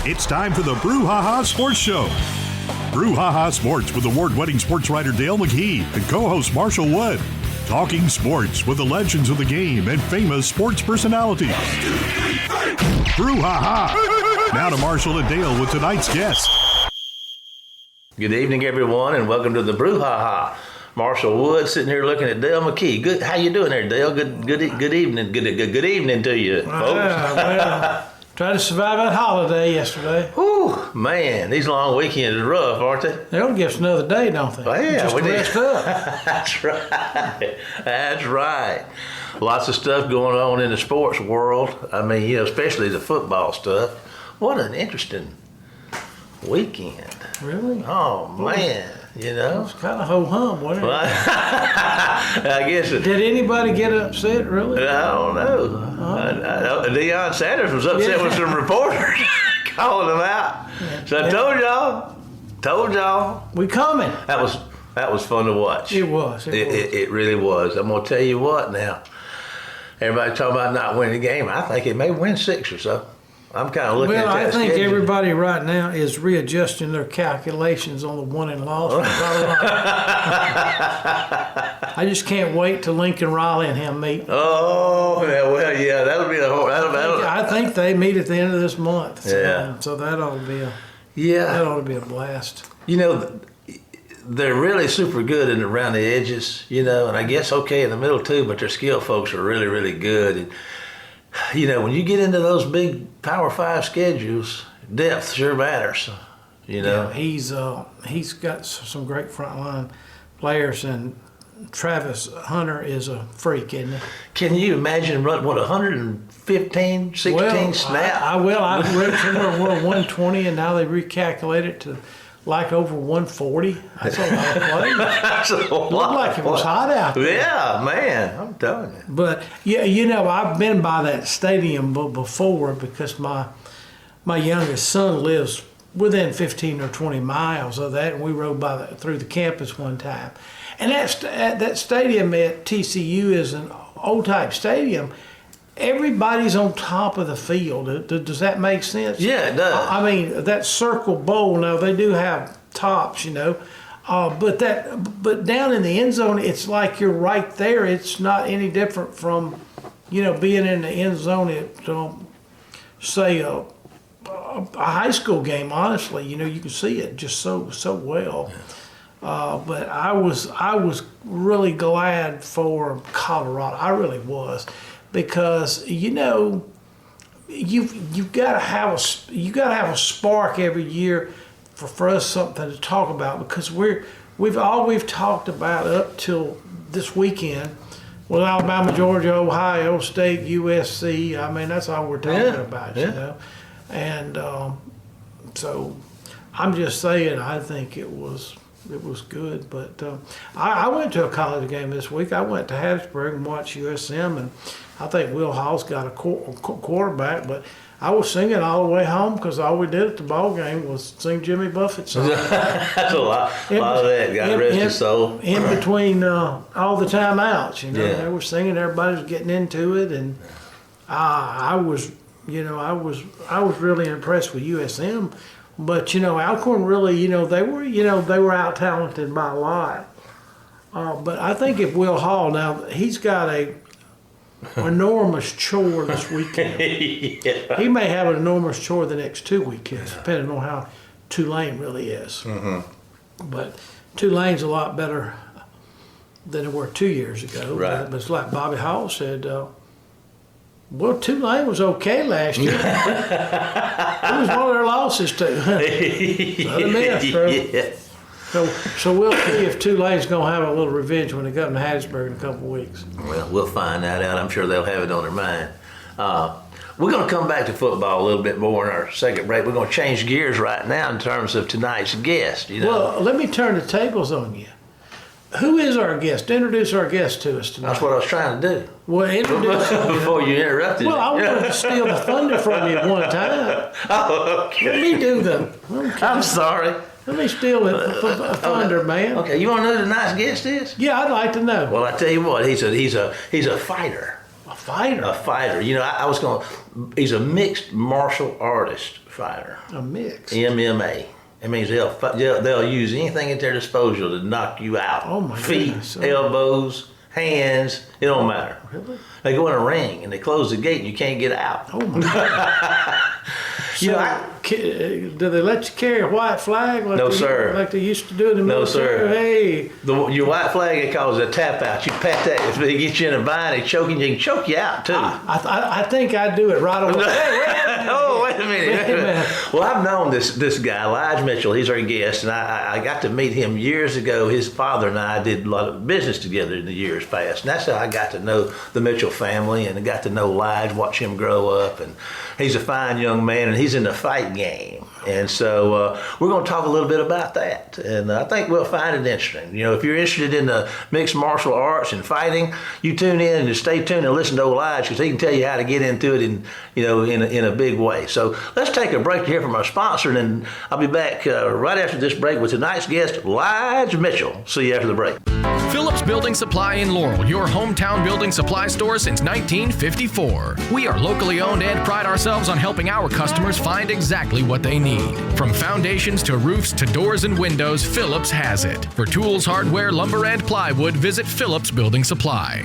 It's time for the Brouhaha Sports Show. Brouhaha Sports with award-winning sports writer Dale McKee and co-host Marshall Wood. Talking sports with the legends of the game and famous sports personalities. Brouhaha! Now to Marshall and Dale with tonight's guest. Good evening, everyone, and welcome to the Brouhaha. Marshall Wood sitting here looking at Dale McKee. Good, how you doing there, Dale? Good evening. Good evening to you, folks. Well, tried to survive that holiday yesterday. Whew, man, these long weekends are rough, aren't they? They don't give us another day, don't they? Well, yeah, just we to did. rest up. That's right. That's right. Lots of stuff going on in the sports world. I mean, especially the football stuff. What an interesting weekend. Really? Oh, man. It was kind of ho-hum, wasn't it? I guess it. Did anybody get upset, really? I don't know. Deion Sanders was upset with some reporters calling him out. So I told y'all. We coming. That was fun to watch. It was. It really was. I'm gonna tell you what now. Everybody talking about not winning the game. I think it may win 6 or so. I'm kind of looking at that. Well, I think schedule. everybody right now is readjusting their calculations on the won and loss. I just can't wait till Lincoln Riley and him meet. Oh, yeah, that'll be I think they meet at the end of this month. So, Yeah. So that ought to be a blast. They're really super good around the edges, and I guess okay in the middle too, but their skill folks are really, really good. And, when you get into those big Power 5 schedules, depth sure matters, Yeah, he's got some great frontline players, and Travis Hunter is a freak, isn't he? Can you imagine 115, 16 snap? I read somewhere we're 120, and now they recalculate it to like over 140. That's a lot of plays. That's a lot. Looked like it was hot out there. Yeah, man, I'm telling you. But yeah, I've been by that stadium before because my youngest son lives within 15 or 20 miles of that, and we rode through the campus one time. And that stadium at TCU is an old type stadium. Everybody's on top of the field. Does that make sense? Yeah, it does. I mean, that circle bowl, now they do have tops, but down in the end zone, it's like you're right there. It's not any different from, being in the end zone at, say, a high school game. Honestly, you can see it just so well. But I was really glad for Colorado. I really was. Because you've got to have a spark every year for us something to talk about, because we've talked about up till this weekend with Alabama, Georgia, Ohio State, USC. I mean, that's all we're talking about, and so I'm just saying I think it was good. But I went to a college game this week. I went to Hattiesburg and watched USM, and I think Will Hall's got a quarterback, but I was singing all the way home because all we did at the ball game was sing Jimmy Buffett songs. That's a lot of that. God rest his soul. In between all the timeouts, they were singing. Everybody was getting into it, and I was really impressed with USM. But Alcorn really, they were out talented by a lot. But I think if Will Hall, now he's got a enormous chore this weekend. Yeah. He may have an enormous chore the next 2 weekends, depending on how Tulane really is. Mm-hmm. But Tulane's a lot better than they were 2 years ago. Right. But it's like Bobby Hall said, well, Tulane was okay last year. It was one of their losses, too. Another miss, bro. Yeah. So we'll see if Tulane's going to have a little revenge when they come to Hattiesburg in a couple of weeks. Well, we'll find that out. I'm sure they'll have it on their mind. We're going to come back to football a little bit more in our second break. We're going to change gears right now in terms of tonight's guest. Well, let me turn the tables on you. Who is our guest? Introduce our guest to us tonight. That's what I was trying to do. Well, introduce before you interrupted. Well, I wanted to steal the thunder from you at one time. Oh, okay. Let me do them. Okay. I'm sorry. Let me steal the thunder, man. Okay, you want to know who tonight's guest is? Yeah, I'd like to know. Well, I tell you what, he's a fighter. A fighter? A fighter. You know, he's a mixed martial artist fighter. A mix? MMA. It means they'll use anything at their disposal to knock you out. Oh, my Feet, goodness. elbows, hands, it don't matter. Really? They go in a ring and they close the gate and you can't get out. Oh, my God. You know, do they let you carry a white flag? No, sir. Like they used to do in the military? No, sir. Hey. Your white flag, they call it a tap out. You pat that, if they get you in a bind, they choking you, can choke you out too. I think I'd do it right away. Wait a minute. Well, I've known this guy, Lige Mitchell. He's our guest, and I got to meet him years ago. His father and I did a lot of business together in the years past, and that's how I got to know the Mitchell family and I got to know Lige, watch him grow up, and he's a fine young man, and he's in the fight game. And so we're going to talk a little bit about that, and I think we'll find it interesting. You know, if you're interested in the mixed martial arts and fighting, you tune in and stay tuned and listen to old Lige, because he can tell you how to get into it in a big way. So let's take a break to hear from our sponsor, and then I'll be back right after this break with tonight's guest, Lige Mitchell. See you after the break. Phillips Building Supply in Laurel, your hometown building supply store since 1954. We are locally owned and pride ourselves on helping our customers find exactly what they need. From foundations to roofs to doors and windows, Phillips has it. For tools, hardware, lumber, and plywood, visit Phillips Building Supply.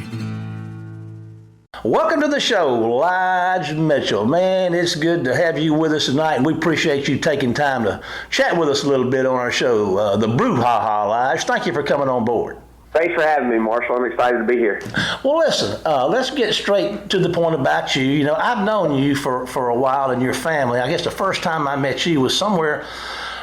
Welcome to the show, Lige Mitchell. Man, it's good to have you with us tonight, and we appreciate you taking time to chat with us a little bit on our show, the Brouhaha, Lige. Thank you for coming on board. Thanks for having me, Marshall. I'm excited to be here. Well, listen, let's get straight to the point about you. You know, I've known you for a while and your family. I guess the first time I met you was somewhere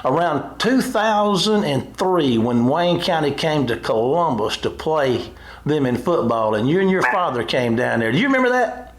around 2003 when Wayne County came to Columbus to play them in football, and you and your father came down there. Do you remember that?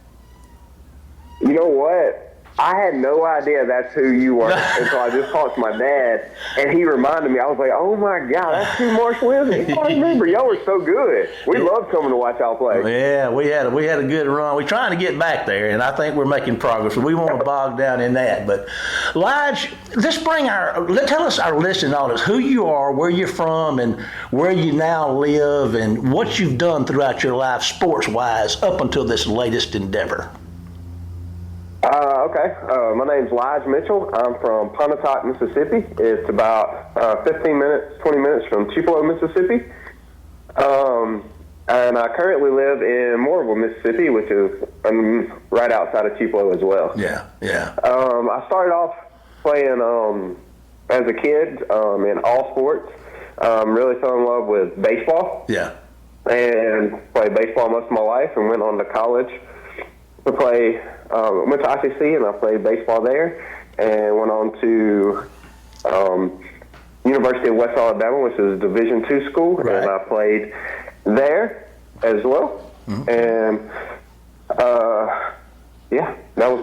You know what? I had no idea that's who you were until I just talked to my dad, and he reminded me. I was like, oh, my God, that's who Marshall is. I remember. Y'all were so good. We loved coming to watch y'all play. Yeah, we had a good run. We're trying to get back there, and I think we're making progress. We won't bog down in that. But, Lige, tell us, our listening audience, who you are, where you're from, and where you now live, and what you've done throughout your life sports-wise up until this latest endeavor. Okay. My name's Lige Mitchell. I'm from Pontotoc, Mississippi. It's about 20 minutes from Tupelo, Mississippi. And I currently live in Moorville, Mississippi, which is right outside of Tupelo as well. Yeah. I started off playing as a kid in all sports. Really fell in love with baseball. Yeah. And played baseball most of my life and went on to college to play. Went to ICC and I played baseball there, and went on to University of West Alabama, which is a Division II school, right. And I played there as well. Mm-hmm. And that was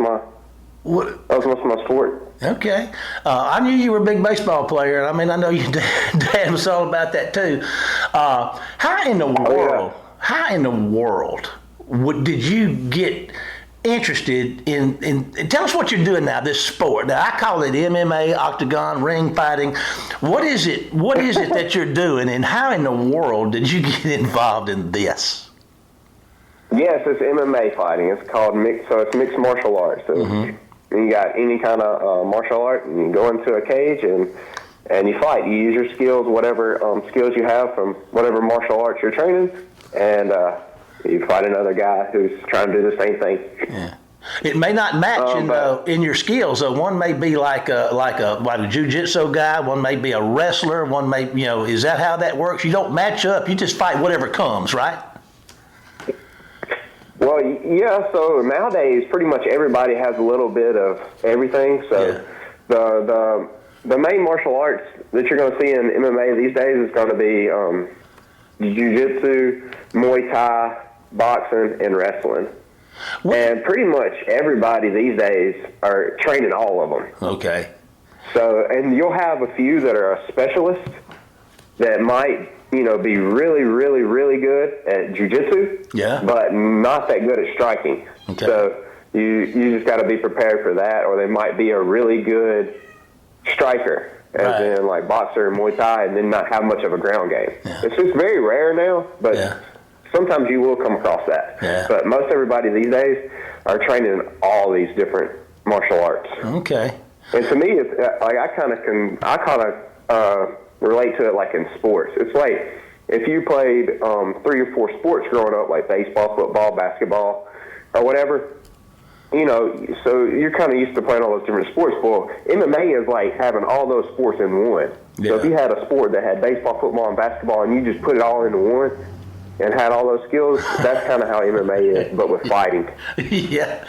most of my sport. Okay. I knew you were a big baseball player. I mean, I know your dad was all about that too. How in the world did you get interested in tell us what you're doing now, this sport? Now, I call it MMA, octagon, ring fighting. What is it that you're doing, and how in the world did you get involved in this? Yes, it's MMA fighting. It's called mixed mixed martial arts. So you got any kind of martial art, and you go into a cage and you fight. You use your skills, whatever skills you have from whatever martial arts you're training, and you fight another guy who's trying to do the same thing. Yeah. It may not match in your skills. So one may be like a jiu-jitsu guy. One may be a wrestler. One may, is that how that works? You don't match up. You just fight whatever comes, right? Well, yeah. So nowadays, pretty much everybody has a little bit of everything. So the main martial arts that you're going to see in MMA these days is going to be jiu-jitsu, Muay Thai, boxing, and wrestling. And pretty much everybody these days are training all of them. Okay. So, and you'll have a few that are a specialist that might, be really, really, really good at jiu-jitsu, but not that good at striking. Okay. So you just got to be prepared for that, or they might be a really good striker, as in like boxer and Muay Thai, and then not have much of a ground game. Yeah. It's just very rare now, but sometimes you will come across that. Yeah. But most everybody these days are training in all these different martial arts. Okay. And to me, it's like I kind of relate to it like in sports. It's like if you played 3 or 4 sports growing up, like baseball, football, basketball, or whatever, you know, so you're kind of used to playing all those different sports. Well, MMA is like having all those sports in one. Yeah. So if you had a sport that had baseball, football, and basketball, and you just put it all into one and had all those skills, that's kind of how MMA is, but with fighting. Yeah.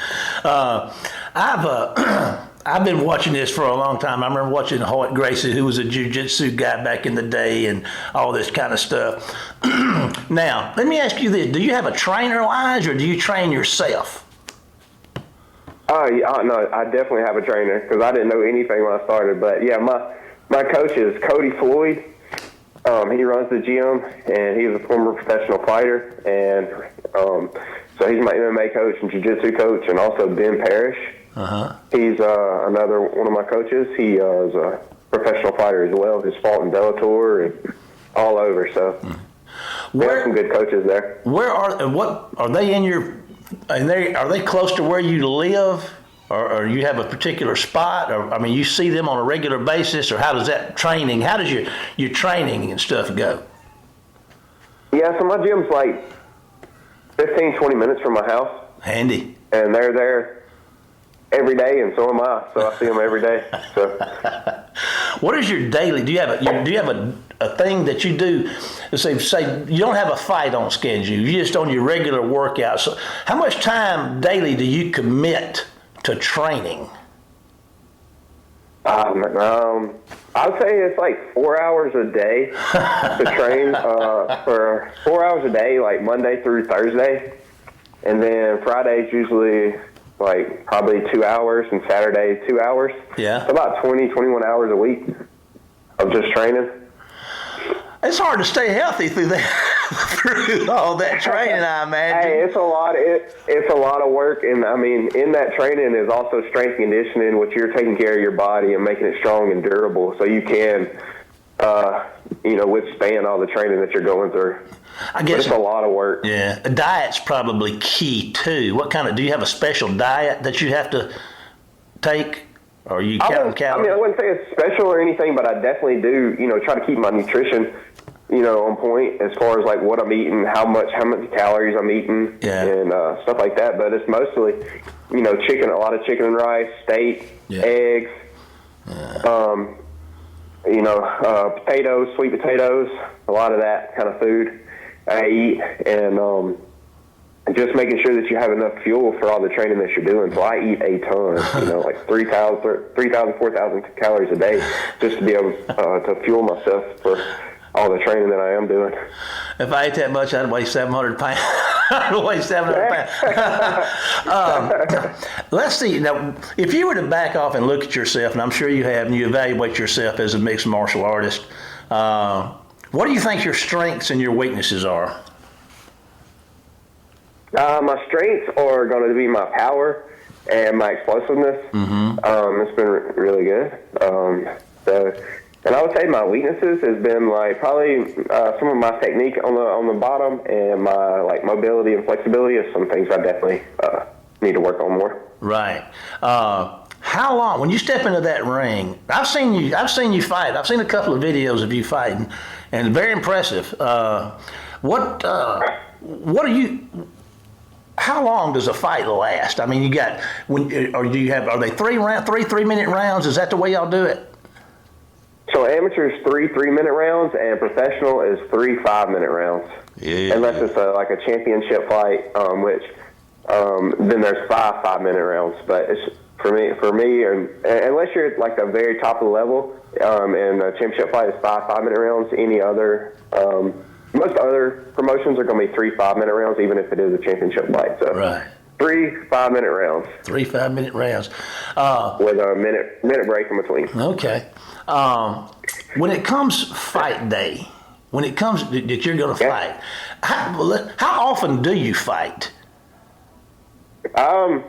I've been watching this for a long time. I remember watching Hoyt Gracie, who was a jiu-jitsu guy back in the day, and all this kind of stuff. Now, let me ask you this. Do you have a trainer, Lige, or do you train yourself? No, I definitely have a trainer because I didn't know anything when I started. But, yeah, my coach is Cody Floyd. He runs the gym, and he's a former professional fighter. And so he's my MMA coach and jiu-jitsu coach, and also Ben Parrish. Uh-huh. He's another one of my coaches. He is a professional fighter as well. He's fought in Bellator and all over. So we have some good coaches there. Where are they in your? Are they close to where you live, or you have a particular spot? Or I mean, you see them on a regular basis, or how does that training? How does your training and stuff go? Yeah, so my gym's like 15, 20 minutes from my house. Handy. And they're there every day, and so am I. So I see them every day. So, what is your daily? Do you have a thing that you do? Say you don't have a fight on schedule. You just on your regular workout. So how much time daily do you commit to training? I would say it's like 4 hours a day to train for 4 hours a day, like Monday through Thursday, and then Friday's usually like probably 2 hours, and Saturday 2 hours. Yeah. So about 20, 21 hours a week of just training. It's hard to stay healthy through all that training, I imagine. Hey, it's a lot of work, and I mean, in that training is also strength conditioning, which you're taking care of your body and making it strong and durable, so you can, withstand all the training that you're going through. I guess it's a lot of work. Yeah, a diet's probably key too. Do you have a special diet that you have to take? Or you count calories? I wouldn't say it's special or anything, but I definitely do, try to keep my nutrition, on point as far as like what I'm eating, how much calories I'm eating, and stuff like that. But it's mostly, chicken, a lot of chicken and rice, steak, eggs, potatoes, sweet potatoes, a lot of that kind of food I eat, and just making sure that you have enough fuel for all the training that you're doing. So I eat a ton, like 3,000, 4,000 calories a day just to be able to fuel myself for all the training that I am doing. If I ate that much, I'd weigh 700 pounds. I'd weigh 700 pounds. Let's see. Now, if you were to back off and look at yourself, and I'm sure you have, and you evaluate yourself as a mixed martial artist, what do you think your strengths and your weaknesses are? My strengths are going to be my power and my explosiveness. Mm-hmm. It's been really good. And I would say my weaknesses has been like probably some of my technique on the bottom, and my like mobility and flexibility is some things I definitely need to work on more. Right. How long when you step into that ring? I've seen you fight. I've seen a couple of videos of you fighting, and very impressive. What are you? How long does a fight last? I mean, are they 3-minute rounds? Is that the way y'all do it? So amateur is 3-minute rounds, and professional is 3 5-minute rounds. Yeah. Unless it's like a championship fight, which then there's 5 5-minute rounds. But it's for me, and unless you're at like the very top of the level, and a championship fight is 5 5-minute rounds. Any other most other promotions are going to be 3 5-minute rounds, even if it is a championship fight. So right. 3 5-minute rounds. 3 5-minute rounds. With a minute break in between. Okay. When it comes fight day, when it comes that you're going to fight, how often do you fight? Let's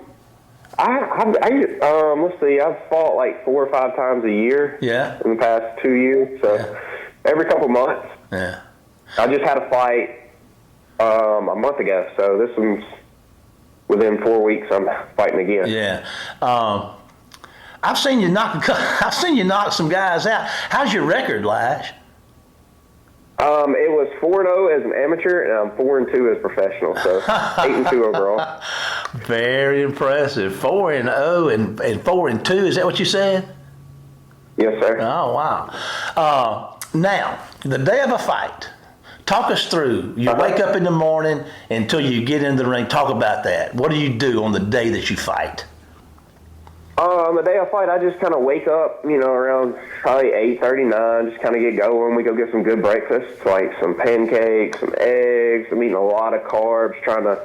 see. I've fought like 4 or 5 times a year. Yeah. In the past 2 years, so every couple months. Yeah. I just had a fight a month ago. So this one's within 4 weeks. I'm fighting again. Yeah. I've seen you knock some guys out. How's your record, Lige? It was 4-0 as an amateur, and I'm 4-2 as professional. So 8-2 overall. Very impressive. 4-0 and 4-2. Is that what you said? Yes, sir. Oh, wow. Now, the day of a fight, talk us through. You wake up in the morning until you get into the ring. Talk about that. What do you do on the day that you fight? On the day I fight, I just kind of wake up, around probably 8:39, just kind of get going. We go get some good breakfast, like some pancakes, some eggs. I'm eating a lot of carbs, trying to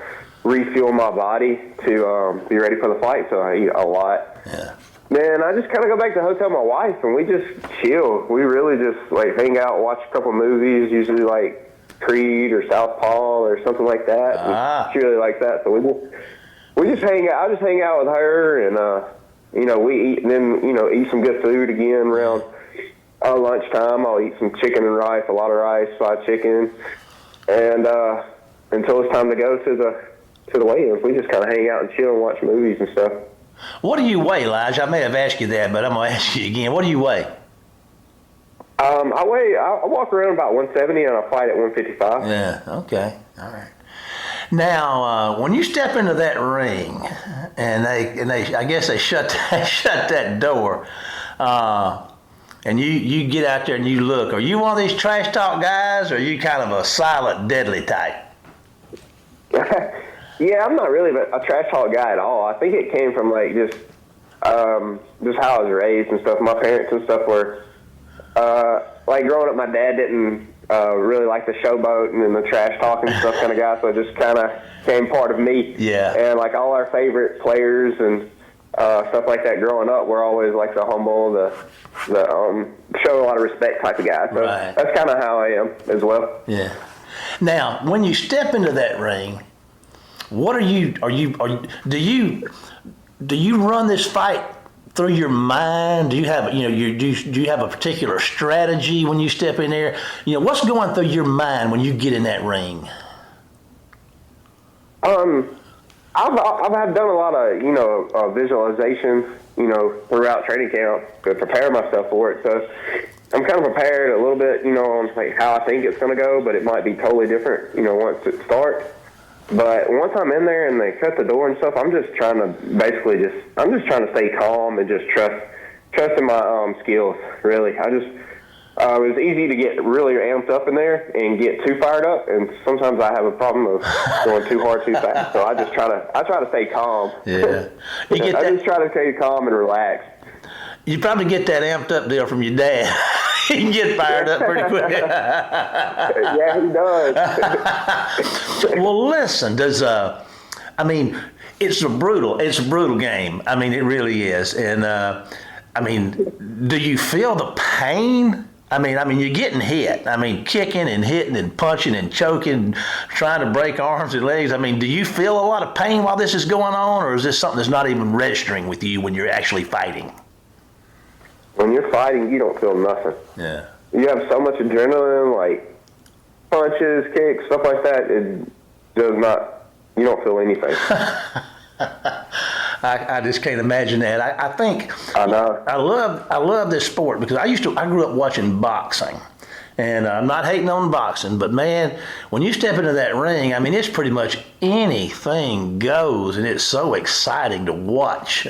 refuel my body to be ready for the fight, so I eat a lot. Yeah. Then I just kind of go back to the hotel with my wife, and we just chill. We really just, hang out, watch a couple movies, usually, Creed or Southpaw or something like that. She really likes that, so we just hang out. I just hang out with her, and, we eat, and then, eat some good food again around lunchtime. I'll eat some chicken and rice, a lot of rice, fried chicken, and until it's time to go to the weigh-ins. We just kind of hang out and chill and watch movies and stuff. What do you weigh, Lige? I may have asked you that, but I'm going to ask you again. What do you weigh? I walk around about 170, and I fight at 155. Yeah, okay, all right. Now, when you step into that ring, and they I guess they shut that door, and you get out there and you look. Are you one of these trash talk guys, or are you kind of a silent, deadly type? Yeah, I'm not really a trash talk guy at all. I think it came from just how I was raised and stuff. My parents and stuff were growing up. My dad didn't really like the showboat and the trash talking stuff kind of guy, so it just kind of became part of me. Yeah. And all our favorite players and stuff like that growing up, we're always the humble, the show a lot of respect type of guy. So right. That's kind of how I am as well. Yeah. Now, when you step into that ring, what do you run this fight through your mind? Do you have do you have a particular strategy when you step in there? What's going through your mind when you get in that ring? I've done a lot of visualization throughout training camp to prepare myself for it. So I'm kind of prepared a little bit on how I think it's going to go, but it might be totally different once it starts. But once I'm in there and they cut the door and stuff, I'm just trying to stay calm and just trust in my skills. Really, it was easy to get really amped up in there and get too fired up, and sometimes I have a problem of going too hard too fast. So I try to stay calm. Yeah, I just try to stay calm and relax. You probably get that amped up deal from your dad. He can get fired up pretty quick. Yeah, he does. Well, listen, it's a brutal game. It really is. And do you feel the pain? You're getting hit. Kicking and hitting and punching and choking, trying to break arms and legs. Do you feel a lot of pain while this is going on, or is this something that's not even registering with you when you're actually fighting? When you're fighting, you don't feel nothing. Yeah. You have so much adrenaline, punches, kicks, stuff like that. It does not. You don't feel anything. I just can't imagine that. I think I know. I love this sport because I grew up watching boxing, and I'm not hating on boxing, but man, when you step into that ring, it's pretty much anything goes, and it's so exciting to watch.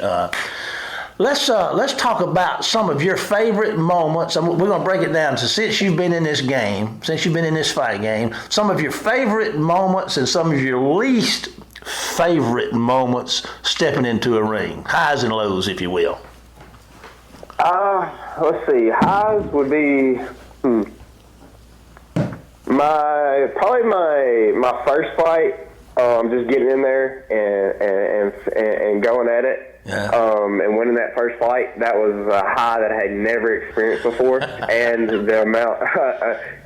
Let's talk about some of your favorite moments. We're going to break it down. So since you've been in this game, since you've been in this fight game, some of your favorite moments and some of your least favorite moments stepping into a ring, highs and lows, if you will. Let's see. Highs would be my first fight. Just getting in there and going at it. Yeah. And winning that first fight, that was a high that I had never experienced before. And the amount,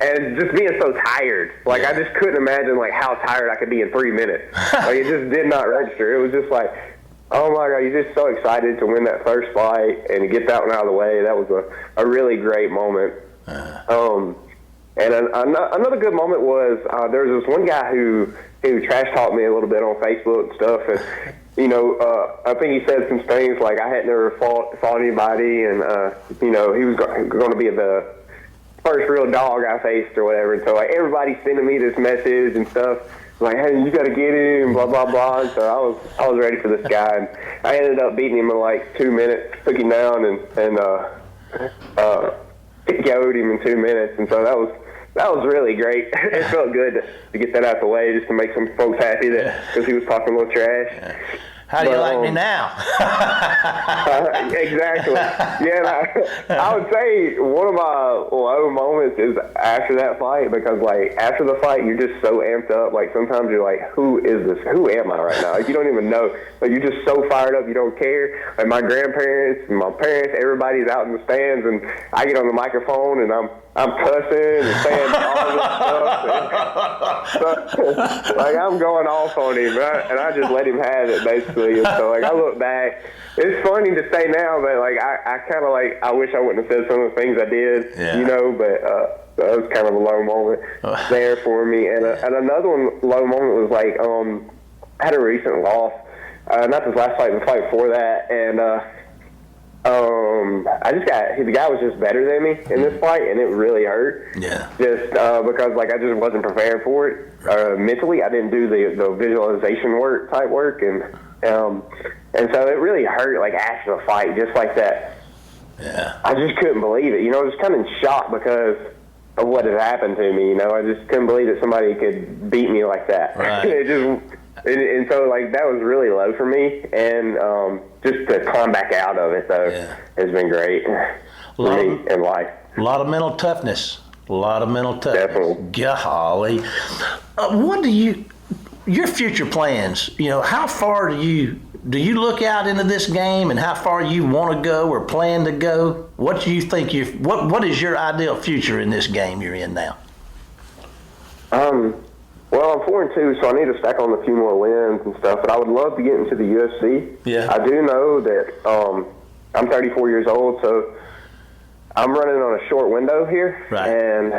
and just being so tired. I just couldn't imagine, how tired I could be in 3 minutes. It just did not register. It was just oh my God, you're just so excited to win that first fight and to get that one out of the way. That was a really great moment. And another good moment was there was this one guy who trash talked me a little bit on Facebook and stuff, and I think he said some things like I had never fought anybody, and he was going to be the first real dog I faced or whatever. And so like everybody's sending me this message and stuff like, hey, you got to get him, blah blah blah. And so I was ready for this guy, and I ended up beating him in like 2 minutes, took him down, and KO'd him in 2 minutes, and so that was really great. It felt good to get that out the way, just to make some folks happy because he was talking a little trash. Yeah. How do you like me now? Exactly. Yeah, I would say one of my low moments is after that fight, because like after the fight you're just so amped up. Like sometimes you're like, who is this? Who am I right now? Like you don't even know. Like you're just so fired up you don't care. Like my grandparents, my parents, everybody's out in the stands, and I get on the microphone and I'm cussing and saying all this stuff. Like I'm going off on him, and I just let him have it basically. And so like I look back, it's funny to say now, but like I kind of like I wish I wouldn't have said some of the things I did, but that was kind of a low moment there for me. And another low moment was like I had a recent loss, not this last fight, but the fight before that, and the guy was just better than me in this fight, and it really hurt. Yeah. Just because like I just wasn't prepared for it mentally. I didn't do the visualization work, and so it really hurt. Like after the fight, just like that. Yeah. I just couldn't believe it. I was kind of in shock because of what had happened to me. I just couldn't believe that somebody could beat me like that. Right. And so like that was really low for me, and just to climb back out of it though has been great for me in life. A lot of mental toughness. Definitely. Golly. What do your future plans? How far do you look out into this game, and how far you want to go or plan to go? What do you think what is your ideal future in this game you're in now? Well, I'm 4-2, so I need to stack on a few more wins and stuff, but I would love to get into the UFC. Yeah. I do know that I'm 34 years old, so I'm running on a short window here. Right. And,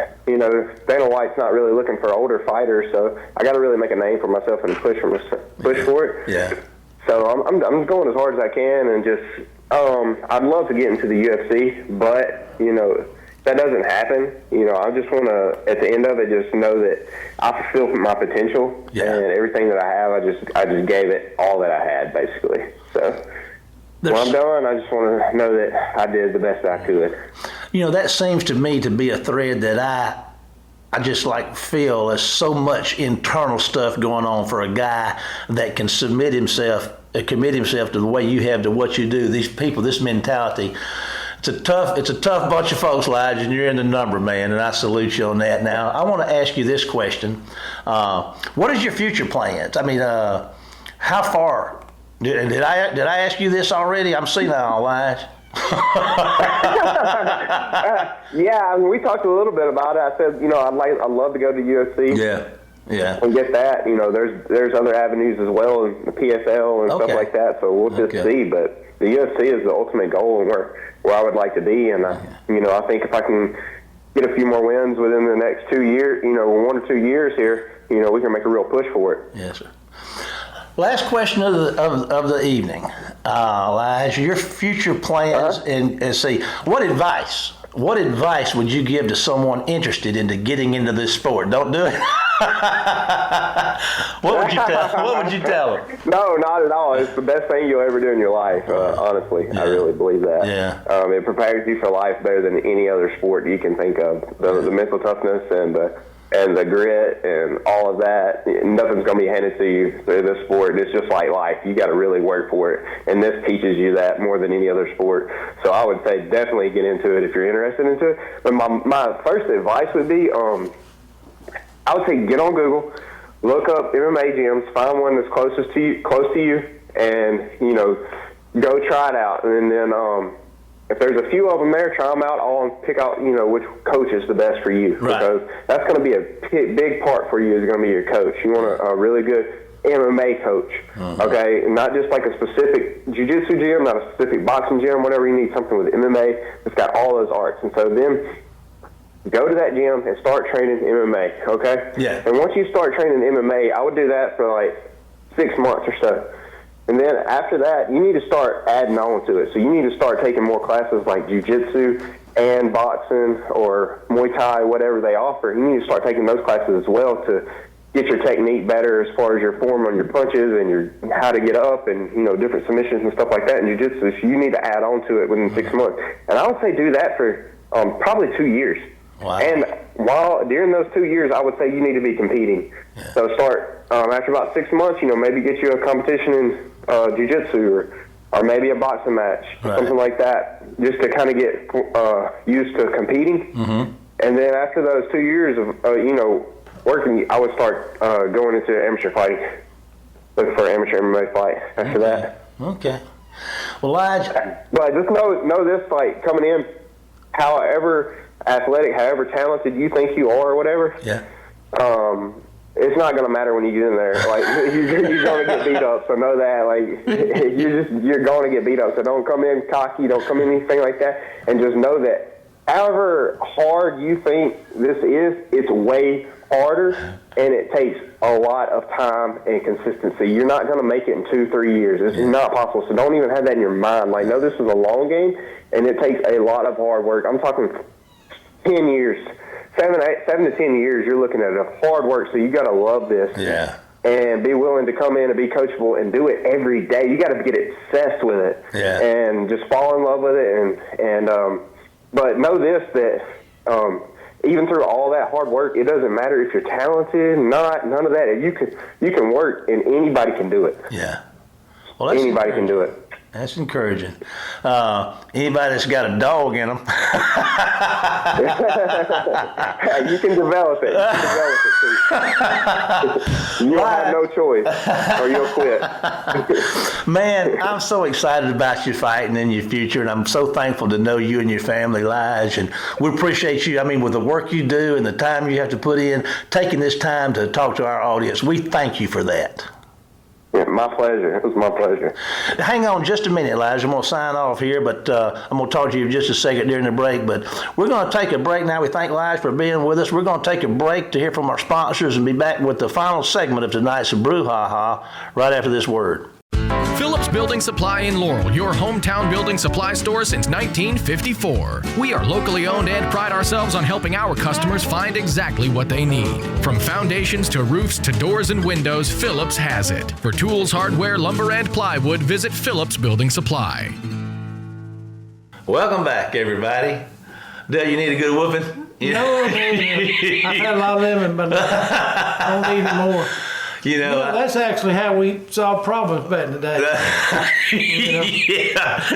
Dana White's not really looking for older fighters, so I got to really make a name for myself and push for it. Yeah. So I'm going as hard as I can, and just I'd love to get into the UFC, but, that doesn't happen. I just want to, at the end of it, just know that I fulfilled my potential, and everything that I have, I just gave it all that I had, basically. So when I'm done, I just want to know that I did the best I could. That seems to me to be a thread that I just feel there's so much internal stuff going on for a guy that can commit himself to the way you have to what you do. These people, this mentality. It's a tough bunch of folks, Lige, and you're in the number, man, and I salute you on that. Now, I want to ask you this question. What is your future plans? I mean, how far? Did I ask you this already? I'm senile, Lige. Yeah, we talked a little bit about it. I said, I'd love to go to UFC. Yeah. And get that. There's other avenues as well, the PSL and stuff like that, so we'll just see. But the UFC is the ultimate goal, and where I would like to be, and I think if I can get a few more wins within the next 2 years, 1 or 2 years here, we can make a real push for it. Yes, sir. Last question of the evening, Lige, your future plans, and see what advice would you give to someone interested into getting into this sport? Don't do it. What would you tell them? No, not at all. It's the best thing you'll ever do in your life. Honestly, I really believe that. Yeah. It prepares you for life better than any other sport you can think of. The mental toughness and the grit and all of that. Nothing's going to be handed to you through this sport. It's just like life. You got to really work for it, and this teaches you that more than any other sport. So I would say definitely get into it if you're interested into it. But my first advice would be, I would say get on Google, look up MMA gyms, find one that's close to you, and go try it out. And then if there's a few of them there, try them out all and pick out which coach is the best for you, because that's going to be a big part for you. Is going to be your coach. You want a really good MMA coach, okay, not just like a specific jiu-jitsu gym, not a specific boxing gym, whatever. You need something with MMA that's got all those arts. And so then go to that gym and start training MMA, okay? Yeah. And once you start training MMA, I would do that for like 6 months or so. And then after that, you need to start adding on to it. So you need to start taking more classes like jiu-jitsu and boxing or Muay Thai, whatever they offer. You need to start taking those classes as well to get your technique better as far as your form on your punches and your how to get up and, you know, different submissions and stuff like that in jiu-jitsu. So you need to add on to it within 6 months. And I would say do that for probably 2 years. Wow. And during those 2 years, I would say you need to be competing. Yeah. So start after about 6 months, you know, maybe get you a competition in jiu-jitsu or maybe a boxing match, something like that, just to kind of get used to competing. Mm-hmm. And then after those 2 years of, you know, working, I would start going into amateur fighting, looking for an amateur MMA fight after that. Okay. Well, Lige. But just know this, like, coming in, however athletic, however talented you think you are or whatever, it's not going to matter when you get in there. Like, you're going to get beat up, so know that. Like, you're going to get beat up. So don't come in cocky, don't come in anything like that, and just know that however hard you think this is, it's way harder, and it takes a lot of time and consistency. You're not going to make it in 2-3 years. It's not possible. So don't even have that in your mind. Like, no, this is a long game, and it takes a lot of hard work. I'm talking 10 years. 7 to 10 years, you're looking at a hard work, so you got to love this. Yeah. And be willing to come in and be coachable and do it every day. You got to get obsessed with it. Yeah. And just fall in love with it. But know this, that even through all that hard work, it doesn't matter if you're talented, not, none of that. If you can work, and anybody can do it. Yeah. Well, anybody can do it. That's encouraging. Anybody that's got a dog in them. You can develop it. You'll have no choice, or you'll quit. Man, I'm so excited about you fighting in your future, and I'm so thankful to know you and your family, Lige. And we appreciate you. I mean, with the work you do and the time you have to put in, taking this time to talk to our audience, we thank you for that. Yeah, my pleasure. It was my pleasure. Hang on just a minute, Lige. I'm going to sign off here, but I'm going to talk to you just a second during the break. But we're going to take a break now. We thank Lige for being with us. We're going to take a break to hear from our sponsors and be back with the final segment of tonight's Brouhaha right after this word. Phillips Building Supply in Laurel, your hometown building supply store since 1954. We are locally owned and pride ourselves on helping our customers find exactly what they need. From foundations to roofs to doors and windows, Phillips has it. For tools, hardware, lumber, and plywood, visit Phillips Building Supply. Welcome back, everybody. Dale, you need a good whooping? No, I've had a lot of them, but I don't need any more. You know, that's actually how we solve problems back in the day.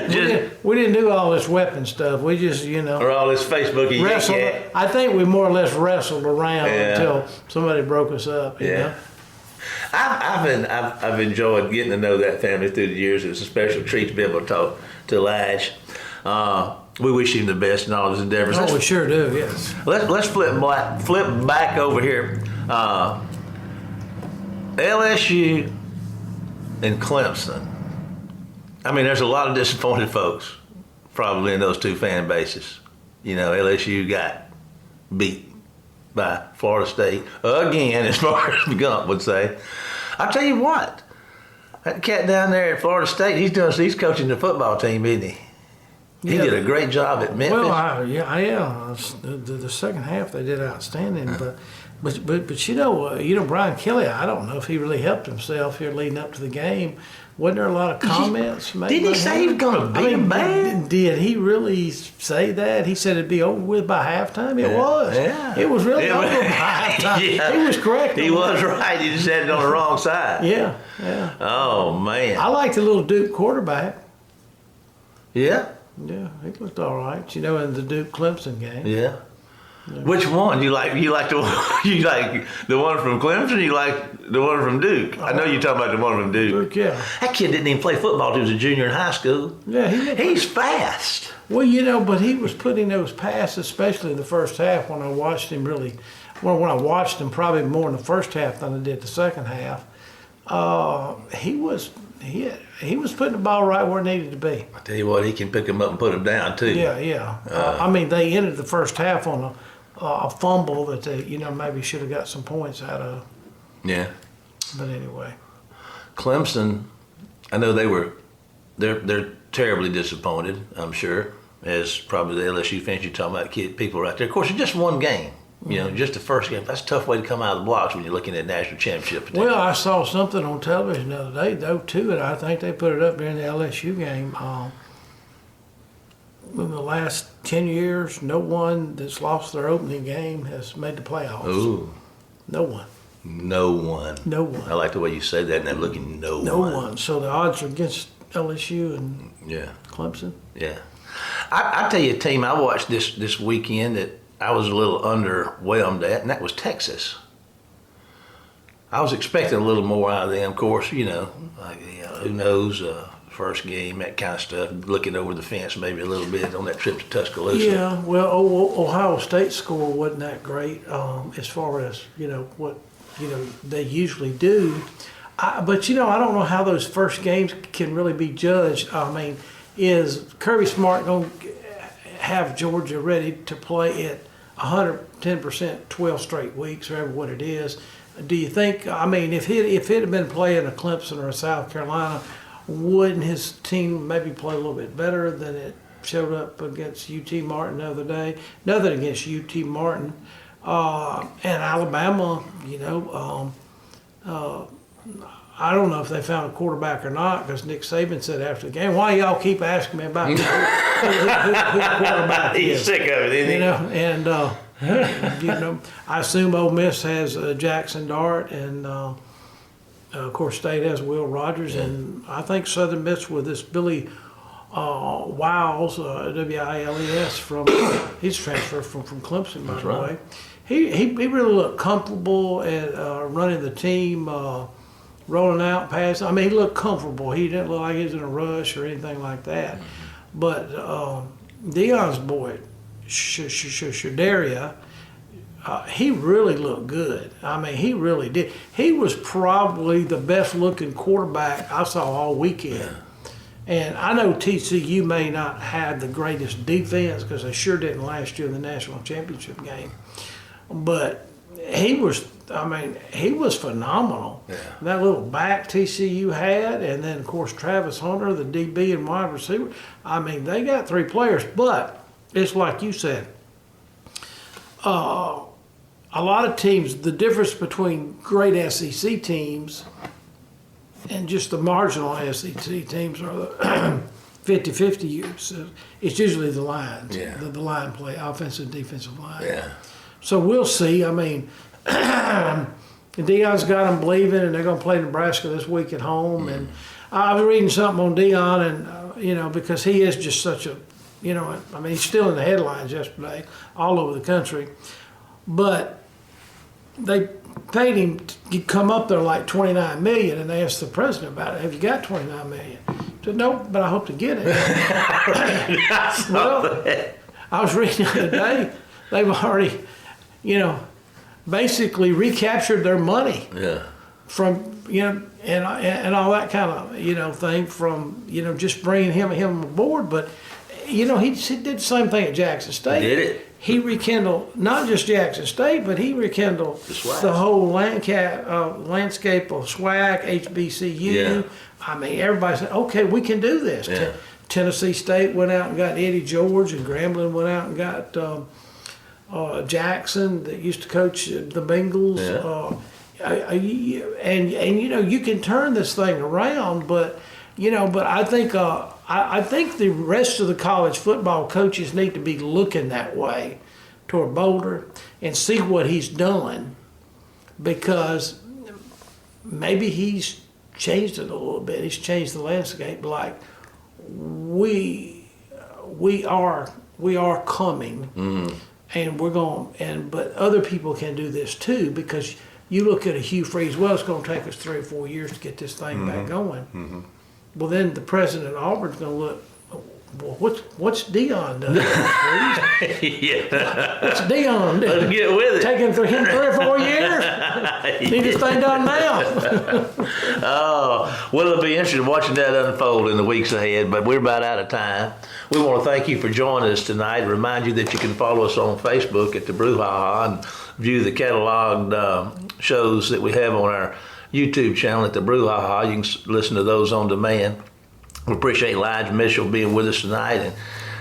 Yeah, we didn't do all this weapon stuff. We just, or all this Facebooky wrestled. I think we more or less wrestled around until somebody broke us up. You know? I've enjoyed getting to know that family through the years. It's a special treat to be able to talk to Lige. We wish him the best in all his endeavors. Oh, we sure do. Yes. Let's flip back over here. LSU and Clemson. I mean, there's a lot of disappointed folks probably in those two fan bases. You know, LSU got beat by Florida State again, as far as Gump would say. I'll tell you what, that cat down there at Florida State, he's coaching the football team, isn't he? He did a great job at Memphis. Well, the second half they did outstanding, But you know Brian Kelly, I don't know if he really helped himself here leading up to the game. Wasn't there a lot of comments made? Did he say he was going to beat him bad? Did he really say that? He said it'd be over with by halftime. It was. Yeah. It was really over by halftime. Yeah. He was correct. He was right. He just had it on the wrong side. Yeah. Oh, man. I liked the little Duke quarterback. Yeah? Yeah, he looked all right, in the Duke-Clemson game. Yeah. Which one you like? You like the one from Clemson? Or you like the one from Duke? I know you're talking about the one from Duke. Duke, yeah. That kid didn't even play football till he was a junior in high school. Yeah, he's fast. Well, but he was putting those passes, especially in the first half. When I watched him when I watched him probably more in the first half than I did the second half. He was putting the ball right where it needed to be. I tell you what, he can pick them up and put them down too. Yeah. I mean, they ended the first half on a fumble that they, maybe should have got some points out of. Yeah. But anyway. Clemson, I know they're terribly disappointed, I'm sure, as probably the LSU fans you're talking about, people right there. Of course, it's just one game. Just the first game. That's a tough way to come out of the blocks when you're looking at national championship. Well, I saw something on television the other day, though, too, and I think they put it up during the LSU game. In the last 10 years, no one that's lost their opening game has made the playoffs. Ooh. No one. No one. No one. I like the way you say that, and they're looking no one. No one. So the odds are against LSU and Clemson. Yeah. I tell you a team I watched this weekend that I was a little underwhelmed at, and that was Texas. I was expecting a little more out of them, of course, who knows, first game, that kind of stuff, looking over the fence maybe a little bit on that trip to Tuscaloosa. Yeah, well, Ohio State's score wasn't that great as far as, what, they usually do. But, I don't know how those first games can really be judged. I mean, is Kirby Smart going to have Georgia ready to play at 110% 12 straight weeks, or what it is? Do you think, if it had been playing a Clemson or a South Carolina, wouldn't his team maybe play a little bit better than it showed up against UT Martin the other day? Nothing against UT Martin. And Alabama, I don't know if they found a quarterback or not, because Nick Saban said after the game, "Why y'all keep asking me about who the quarterback is?" He's sick of it, isn't he? And I assume Ole Miss has Jackson Dart, and of course State has Will Rogers, and I think Southern Miss with this Billy Wiles, Wiles, he's transferred from Clemson, by the way. He really looked comfortable at running the team. Rolling out, passing. He looked comfortable. He didn't look like he was in a rush or anything like that. But Deion's boy, Shadaria, he really looked good. He really did. He was probably the best-looking quarterback I saw all weekend. Yeah. And I know TCU may not have the greatest defense, because they sure didn't last year in the national championship game. But he was phenomenal. Yeah. That little back TCU had, and then, of course, Travis Hunter, the DB and wide receiver. They got three players, but it's like you said. A lot of teams, the difference between great SEC teams and just the marginal SEC teams are the 50-50. It's usually the lines, the line play, offensive, defensive line. Yeah. So we'll see. Deion's got them believing, and they're going to play Nebraska this week at home. And I was reading something on Deion, and because he is just such a, he's still in the headlines yesterday all over the country. But they paid him to come up there like $29 million, and they asked the president about it. Have you got $29 million? He said, no, but I hope to get it. Well, I was reading the other day, they've already, basically recaptured their money. Yeah. From, and all that kind of, thing from, just bringing him aboard. But, he did the same thing at Jackson State. Did it? He rekindled not just Jackson State, but he rekindled the whole landscape of SWAC, HBCU. Yeah. Everybody said, okay, we can do this. Yeah. Tennessee State went out and got Eddie George, and Grambling went out and got Jackson, that used to coach the Bengals. Yeah. You can turn this thing around, but I think the rest of the college football coaches need to be looking that way toward Boulder and see what he's done, because maybe he's changed it a little bit. He's changed the landscape. Like we are coming, and we're going. But other people can do this too, because you look at a Hugh Freeze. Well, it's going to take us 3 or 4 years to get this thing back going. Well, then the president of Auburn's going to look, well, what's Dion done? Yeah. What's Dion done? Let's get with it. Taking for him 3 or 4 years. Need this thing done now. Oh, well, it'll be interesting watching that unfold in the weeks ahead, but we're about out of time. We want to thank you for joining us tonight and remind you that you can follow us on Facebook at the Brouhaha and view the cataloged shows that we have on our YouTube channel at the Brouhaha. You can listen to those on demand. We appreciate Lige Mitchell being with us tonight and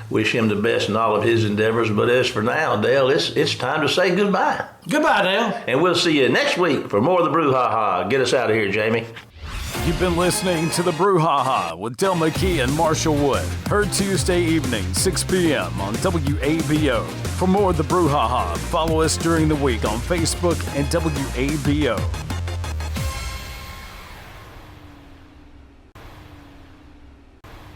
wish him the best in all of his endeavors. But as for now, Dale, it's time to say goodbye. Goodbye, Dale. And we'll see you next week for more of the Brouhaha. Get us out of here, Jamie. You've been listening to the Brouhaha with Dale McKee and Marshall Wood. Heard Tuesday evening, 6 p.m. on WABO. For more of the Brouhaha, follow us during the week on Facebook and WABO.